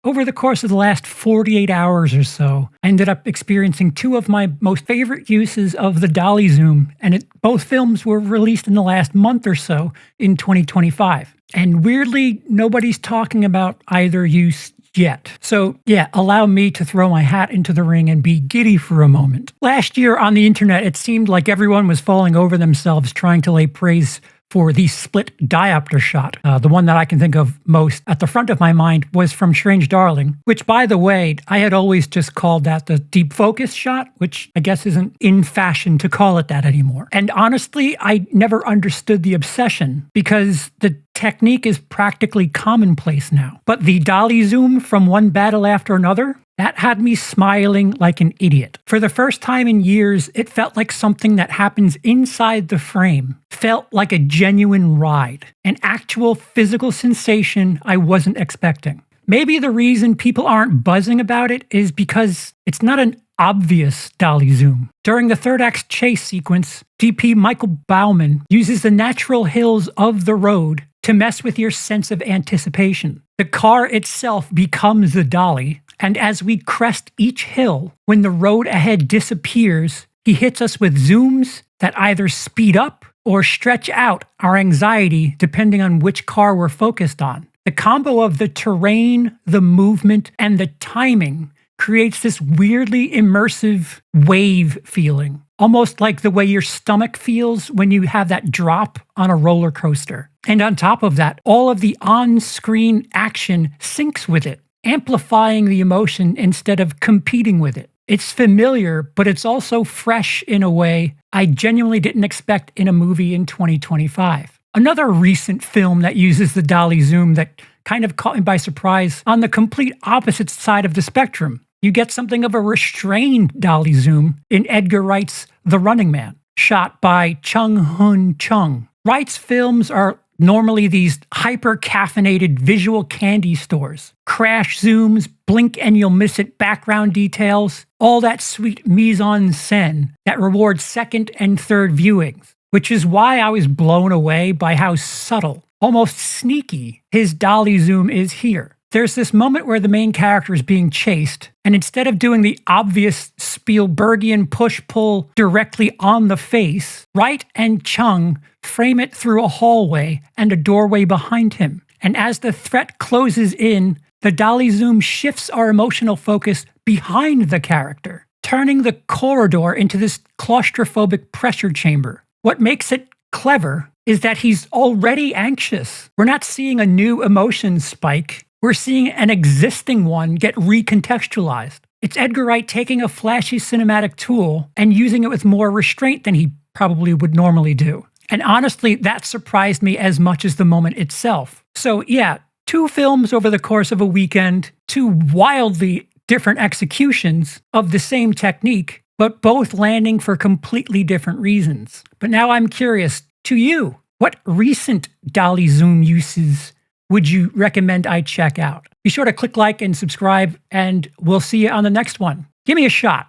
over the course of the last 48 hours or so, I ended up experiencing two of my most favorite uses of the Dolly-Zoom, and both films were released in the last month or so in 2025. And weirdly, nobody's talking about either use yet. So yeah, allow me to throw my hat into the ring and be giddy for a moment. Last year on the internet, it seemed like everyone was falling over themselves trying to lay praise for the split diopter shot. The one that I can think of most at the front of my mind was from Strange Darling, which, by the way, I had always just called that the deep focus shot, which I guess isn't in fashion to call it that anymore. And honestly, I never understood the obsession because the technique is practically commonplace now. But the dolly zoom from one battle after another, that had me smiling like an idiot. For the first time in years, it felt like something that happens inside the frame. Felt like a genuine ride, an actual physical sensation I wasn't expecting. Maybe the reason people aren't buzzing about it is because it's not an obvious dolly zoom. During the third act chase sequence, DP Michael Bauman uses the natural hills of the road to mess with your sense of anticipation. The car itself becomes the dolly, and as we crest each hill, when the road ahead disappears, he hits us with zooms that either speed up or stretch out our anxiety depending on which car we're focused on. The combo of the terrain, the movement, and the timing creates this weirdly immersive wave feeling, almost like the way your stomach feels when you have that drop on a roller coaster. And on top of that, all of the on-screen action syncs with it, amplifying the emotion instead of competing with it. It's familiar, but it's also fresh in a way I genuinely didn't expect in a movie in 2025. Another recent film that uses the dolly zoom that kind of caught me by surprise on the complete opposite side of the spectrum. You get something of a restrained dolly zoom in Edgar Wright's The Running Man, shot by Chung-Hoon Chung. Wright's films are normally these hyper-caffeinated visual candy stores. Crash zooms, blink and you'll miss it background details, all that sweet mise-en-scène that rewards second and third viewings, which is why I was blown away by how subtle, almost sneaky, his dolly zoom is here. There's this moment where the main character is being chased, and instead of doing the obvious Spielbergian push-pull directly on the face, Wright and Chung frame it through a hallway and a doorway behind him. And as the threat closes in, the dolly zoom shifts our emotional focus behind the character, turning the corridor into this claustrophobic pressure chamber. What makes it clever is that he's already anxious. We're not seeing a new emotion spike. We're seeing an existing one get recontextualized. It's Edgar Wright taking a flashy cinematic tool and using it with more restraint than he probably would normally do. And honestly, that surprised me as much as the moment itself. So yeah, two films over the course of a weekend, two wildly different executions of the same technique, but both landing for completely different reasons. But now I'm curious, to you, what recent dolly zoom uses would you recommend I check out? Be sure to click like and subscribe, and we'll see you on the next one. Give me a shot.